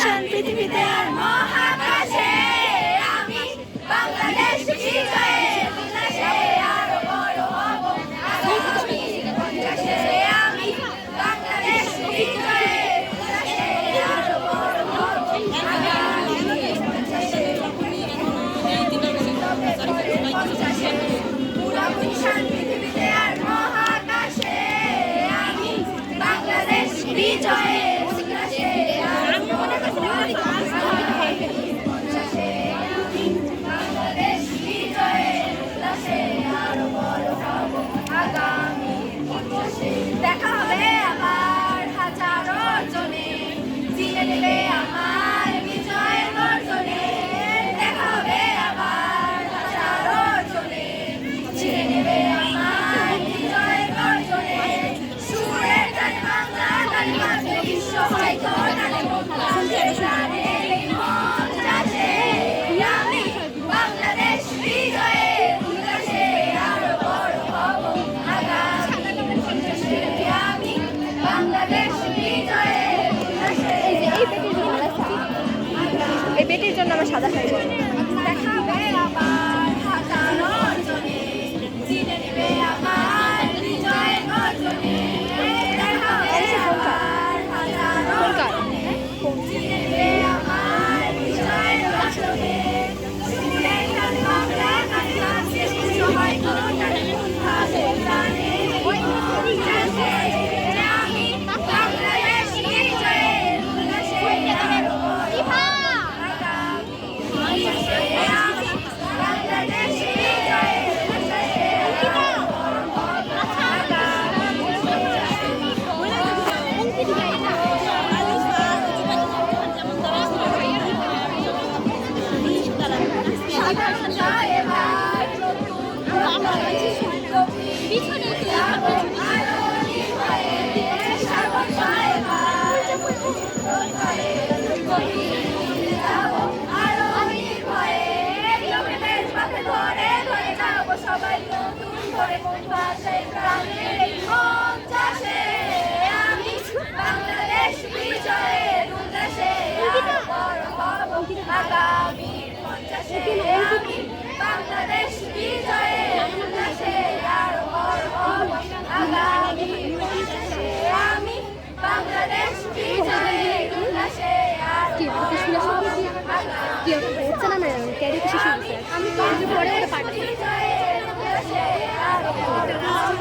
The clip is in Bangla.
মিশন পৃথিবীতে আর মহাকাশে আমি বাংলাদেশ বিজয়ে উল্লাসে আরো বড় হব আগামী 50-এ আমি বাংলাদেশ বিজয়ে উল্লাসে আরো বড় হব আগামী 50-এ পুরো মিশন পৃথিবীতে আর মহাকাশে আমি বাংলাদেশ বিজয়ে উল্লাসে আরো বড় হব বাংলাদেশ বিজয়ে উল্লাসে আরো বড় হব আগামী 50-এ দেখা হবে আবার হাজারো জনে চিনে নেবে আমার বিজয়ের গর্জনে দেখা হবে আবার হাজারো জনে চিনে নেবে আমার বিজয়ের গর্জনে সুরের গানে বাংলা গানে বাজবে বিশ্ব হয়তো গানে গানে মঞ্চাসে আমি বাংলাদেশ বিজয়ে উল্লাসে আরো বড় হব আগামী 50-এ আমি বাংলাদেশ বিজয়ে উল্লাসে এই বেটির জন্য আমার সাদা শাড়ি পরবো। দেখা হবে আবার হাজারো জনে চিনে নেবে আমার বিজয়ের গর্জনে দেখা হবে আবার হাজারো জনে চিনে নেবে আমার বিজয়ের গর্জনে সুরের গানে বাংলা গানে বাজবে বিশ্ব হয়তো গানে গানে মঞ্চাসে আমি বাংলাদেশ বিজয়ে উল্লাসে আরো বড় হব আগামী 50-এ আমি বাংলাদেশ বিজয়ে উল্লাসে আরো বড় হব আগামী 50-এ এবার নতুন বাংলাদেশ পিছনে আরো নির্ভয়ে সাগরটা এবার যাবো আরো নির্ভয়ে কিলোমিটার পথে ধরে ধরে যাবো সবাই নতুন করে কোন ভাষায় প্রাণের মঞ্চাসে আমি বাংলাদেশ বিজয়ের উল্লাসে আরো বড় হব আগামী 50-এ আমি বাংলাদেশ বিজয়ের উল্লাসে আরো বড় হব আগামী 50-এ আমি বাংলাদেশ বিজয়ের উল্লাসে আরো বড় হব কি হচ্ছে না ম্যাডাম ক্যারি কিছু শুনছে আমি তো পরে ওটা পাঠাই বিজয়ের উল্লাসে আরো বড় হব